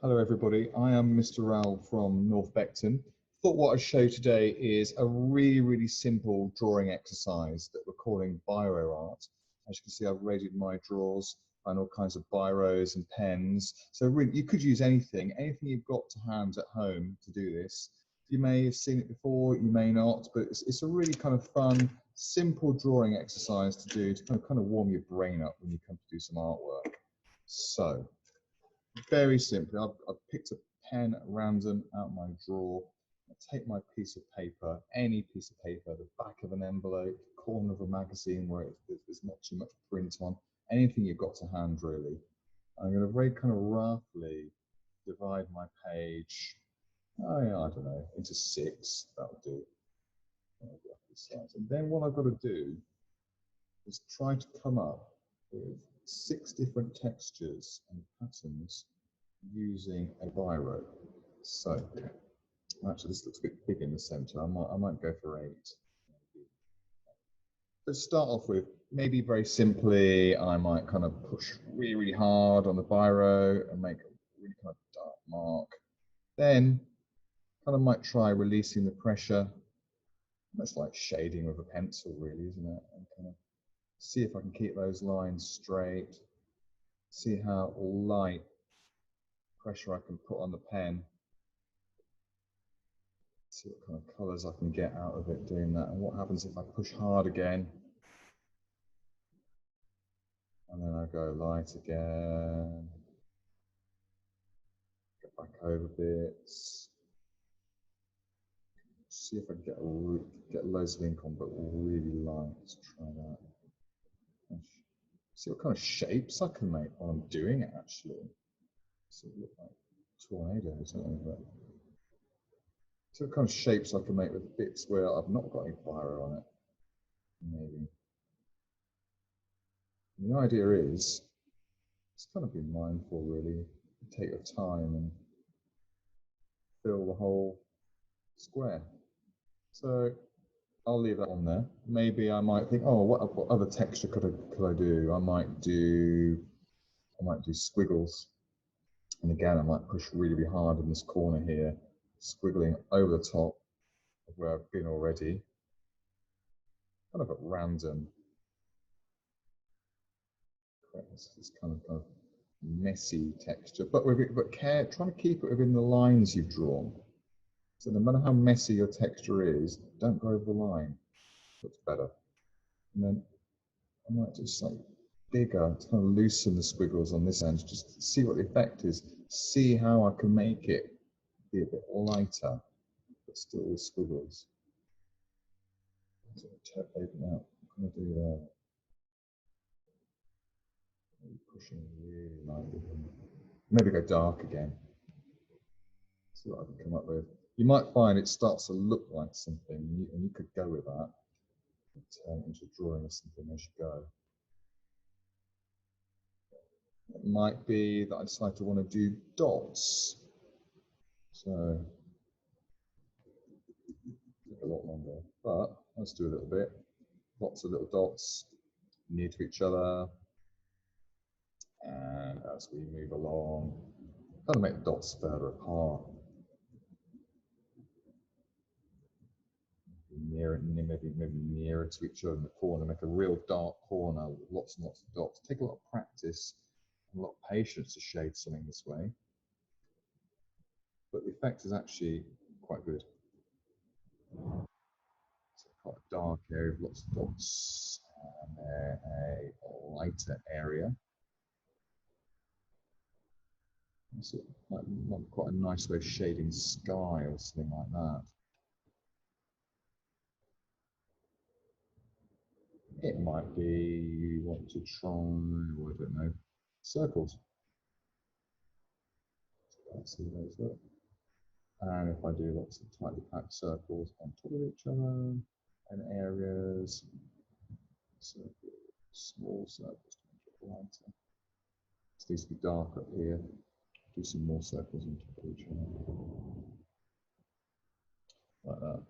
Hello everybody, I am Mr. Rowell from North Beckton. Thought what I'd show today is a really simple drawing exercise that we're calling Biro Art. As you can see, I've raided my drawers and all kinds of biros and pens. So really, you could use anything you've got to hand at home to do this. You may have seen it before, you may not, but it's a really kind of fun, simple drawing exercise to do to kind of warm your brain up when you come to do some artwork. So, very simply, I've picked a pen at random out of my drawer. I take my piece of paper, any piece of paper, the back of an envelope, corner of a magazine where there's not too much print on, anything you've got to hand really. I'm going to very kind of roughly divide my page, I don't know, into 6, that'll do. And then what I've got to do is try to come up with 6 different textures and patterns using a biro. So actually this looks a bit big in the center. I might go for 8. Let's start off with, maybe very simply, I might kind of push really hard on the biro and make a really kind of dark mark. Then kind of might try releasing the pressure. That's like shading with a pencil really, isn't it? And kind of see if I can keep those lines straight. See how light pressure I can put on the pen. See what kind of colours I can get out of it doing that, and what happens if I push hard again and then I go light again, get back over bits, see if I can get loads of ink on but really light. Let's try that. See what kind of shapes I can make while I'm doing it actually. So it look like tornadoes or something like that. So what kind of shapes I can make with bits where I've not got any biro on it, maybe. And the idea is, just kind of be mindful really, take your time and fill the whole square. So I'll leave that on there. Maybe I might think, oh, what other texture could I do? I might do squiggles. And again, I might push really hard in this corner here, squiggling over the top of where I've been already, kind of at random. This kind of messy texture, but trying to keep it within the lines you've drawn. So no matter how messy your texture is, don't go over the line. Looks better. And then I might just like bigger to kind of loosen the squiggles on this end, just see what the effect is. See how I can make it be a bit lighter, but still with squiggles. So open out. I'm going to do that. Pushing really lightly. Maybe go dark again. See what I can come up with. You might find it starts to look like something, and you could go with that. Turn into a drawing or something as you go. It might be that I decide to want to do dots. So take a lot longer, but let's do a little bit. Lots of little dots near to each other. And as we move along, kind of make the dots further apart. Maybe nearer to each other in the corner, make a real dark corner with lots and lots of dots. Take a lot of practice and a lot of patience to shade something this way. But the effect is actually quite good. So quite a dark area with lots of dots and a lighter area. So like quite a nice way of shading sky or something like that. It might be you want to try, I don't know, circles. Let's see those look. And if I do lots of tightly packed circles on top of each other and areas, circles, small circles to make it lighter. This needs to be dark up here. Do some more circles on top of each other. Like that.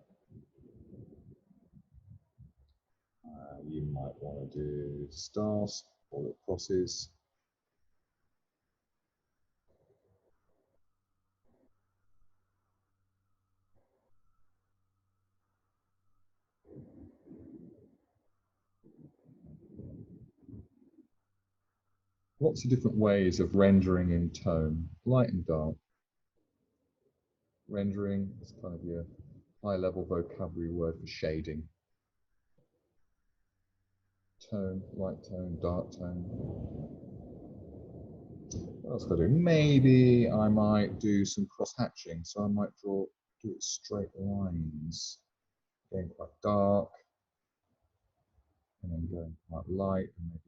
You might want to do stars or crosses. lots of different ways of rendering in tone, light and dark. Rendering is kind of your high-level vocabulary word for shading. Tone, light tone, dark tone. What else could I do? Maybe I might do some cross-hatching. So I might do it straight lines, going quite dark, and then going quite light, and maybe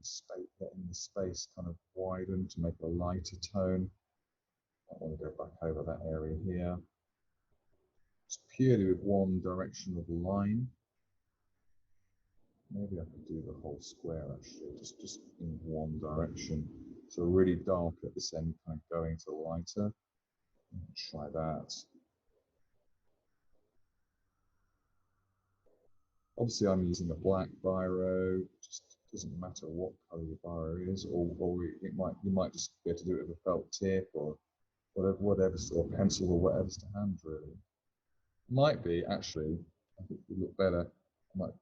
letting the space kind of widen to make a lighter tone. I want to go back over that area here. Just purely with one direction of the line. Maybe I could do the whole square actually, just in one direction. So really dark at this end, kind of going to lighter. Try that. Obviously, I'm using a black biro. Just doesn't matter what color your biro is, or you might just be able to do it with a felt tip or whatever, or pencil or whatever's to hand really. Might be actually, I think it would look better. I might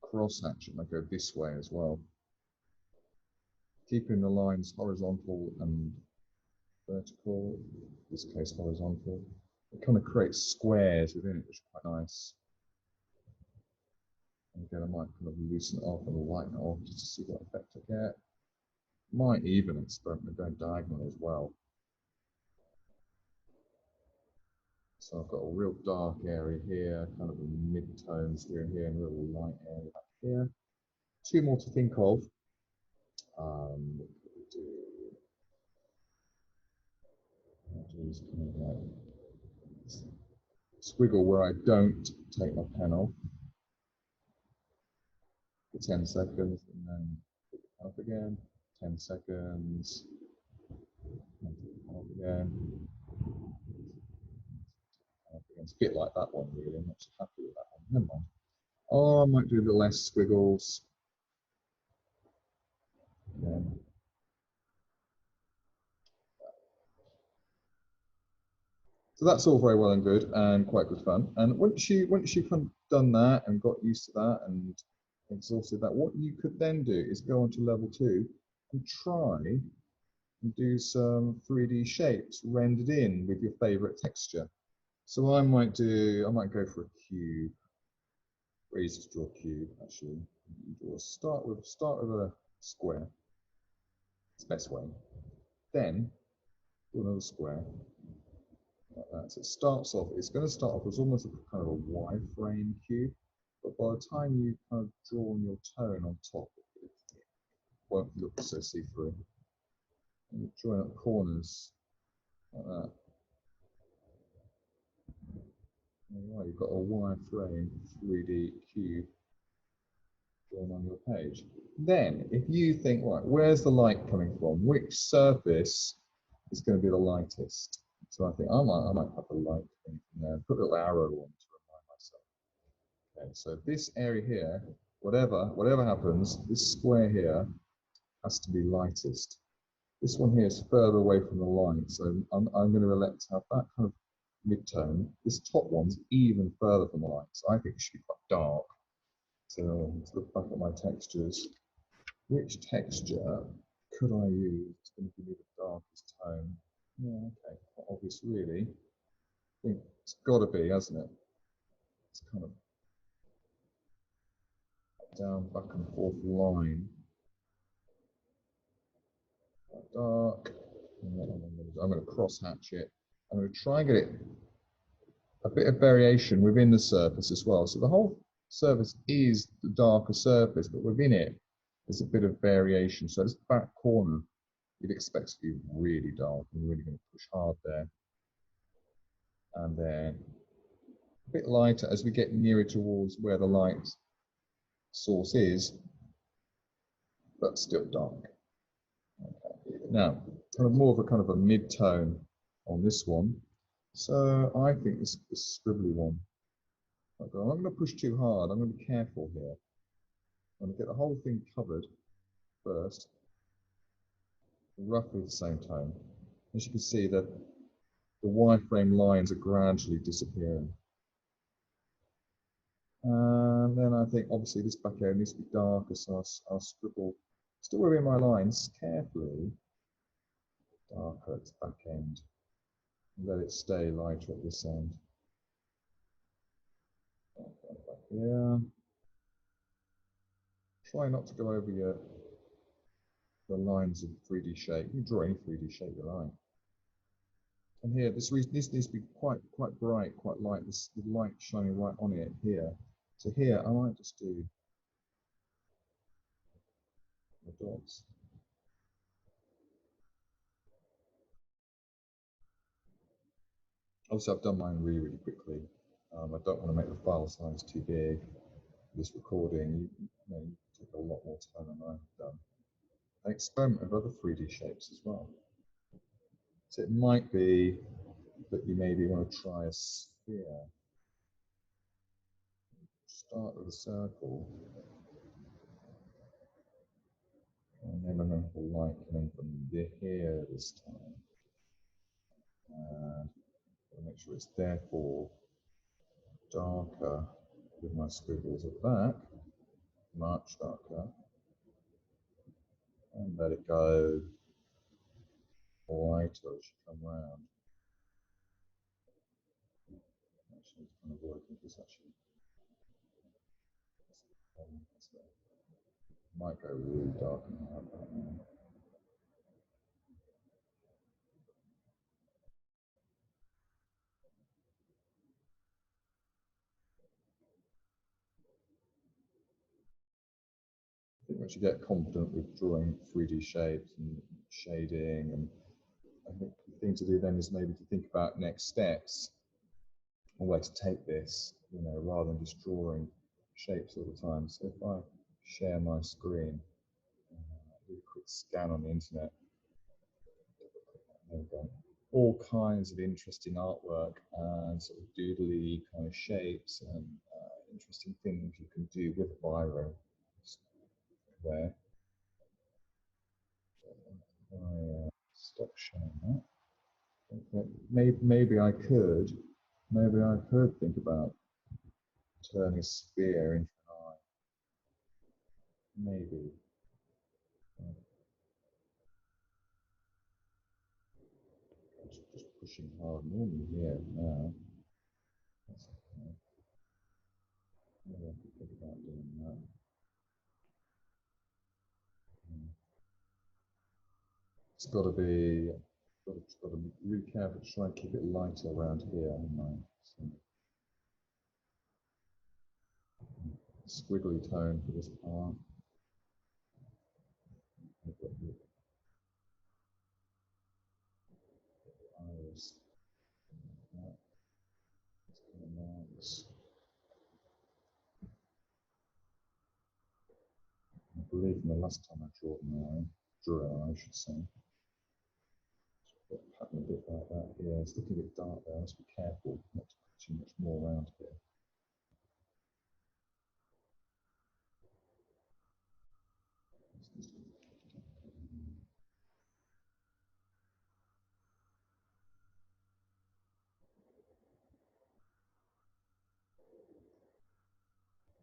cross hatch it. I might go this way as well, keeping the lines horizontal and vertical. In this case, horizontal. It kind of creates squares within it, which is quite nice. And again, I might kind of loosen it off and lighten it off just to see what effect I get. Might even experiment with going diagonal as well. So I've got a real dark area here, kind of a mid-tones here, and a real light area back here. Two more to think of. What could we do? I'll do this kind of like squiggle where I don't take my pen off for 10 seconds, and then pick it up again. 10 seconds. And pick it up again. It's a bit like that one, really. I'm not so happy with that one. Never mind. Oh, I might do a little less squiggles. Yeah. So that's all very well and good and quite good fun. And once you kind of done that and got used to that and exhausted that, what you could then do is go on to level 2 and try and do some 3D shapes rendered in with your favorite texture. So I might go for a cube. Very easy to draw a cube actually. Start with a square. It's the best way. Then do another square. Like that. So it's going to start off as almost a kind of a wireframe cube, but by the time you kind of draw on your tone on top, it won't look so see-through. And you're drawing up corners like that. Alright, you've got a wireframe 3D cube drawn on your page. Then, if you think, right, where's the light coming from? Which surface is going to be the lightest? So I think I might have a light thing from there. Put a little arrow on to remind myself. Okay, so this area here, whatever happens, this square here has to be lightest. This one here is further away from the line, so I'm going to elect to have that kind of mid-tone. This top one's even further from the line, so I think it should be quite dark. So let's look back at my textures. Which texture could I use? It's going to give me the darkest tone. Yeah, okay, quite obvious really. I think it's got to be, hasn't it? It's kind of down, back and forth line. Quite dark. I'm going to cross hatch it. I'm going to try and get it a bit of variation within the surface as well. So the whole surface is the darker surface, but within it, there's a bit of variation. So this back corner, you'd expect to be really dark. I'm really going to push hard there. And then a bit lighter as we get nearer towards where the light source is, but still dark. Okay. Now, kind of more of a mid-tone on this one. So I think this scribbly one. Okay, I'm not going to push too hard. I'm going to be careful here. I'm going to get the whole thing covered first, roughly the same tone. As you can see, that the wireframe lines are gradually disappearing. And then I think obviously this back area needs to be darker, so I'll scribble, still within my lines carefully, darker at its back end. Let it stay lighter at this end. Back here. Try not to go over the lines of 3D shape. You can draw any 3D shape you like. And here, this needs to be quite bright, quite light. This the light shining right on it here. So here, I might just do the dots. Obviously, I've done mine really quickly. I don't want to make the file size too big. This recording, you take a lot more time than I've done. I experiment with other 3D shapes as well. So it might be that you maybe want to try a sphere. Start with a circle, and then I'm going to have a light coming from here this time. And I'll make sure it's therefore darker with my squiggles at the back, much darker, and let it go lighter as you come round. Actually, it's kind of working this actually. Might go really dark and hard right now. I think once you get confident with drawing 3D shapes and shading, and I think the thing to do then is maybe to think about next steps and where to take this, rather than just drawing shapes all the time. So if I share my screen, do a quick scan on the internet, there we go. All kinds of interesting artwork and sort of doodly kind of shapes and interesting things you can do with a biro. There. I stop sharing that. Maybe I could think about turning a sphere into an eye. Maybe. Just pushing hard normally here now. That's okay. Maybe I could think about doing that. It's got to be really careful to try and keep it lighter around here, haven't I? So, squiggly tone for this part. Iris. I believe from the last time I drew an eye, I should say. Pattern a bit like that here. It's looking a bit dark there. Let's be careful not to put too much more around here.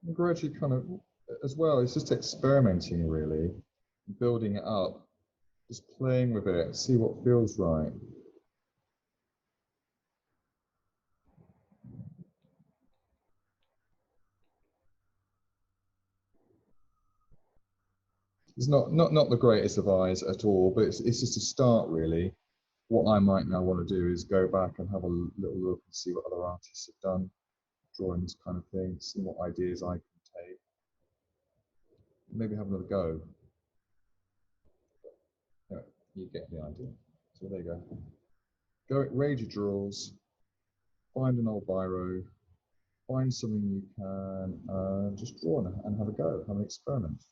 And gradually kind of, as well, it's just experimenting really, building it up, just playing with it, see what feels right. It's not the greatest of eyes at all, but it's just a start really. What I might now want to do is go back and have a little look and see what other artists have done, drawing this kind of thing, see what ideas I can take. Maybe have another go. Anyway, you get the idea. So there you go. Go raid your drawers, find an old biro, find something you can just draw and have a go, have an experiment.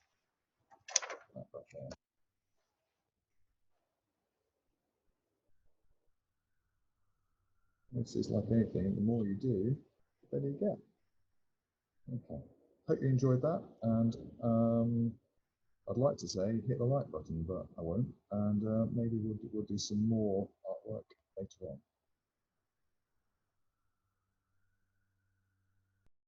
It's like anything, the more you do, the better you get. Okay. Hope you enjoyed that, and I'd like to say hit the like button, but I won't. And maybe we'll do some more artwork later on.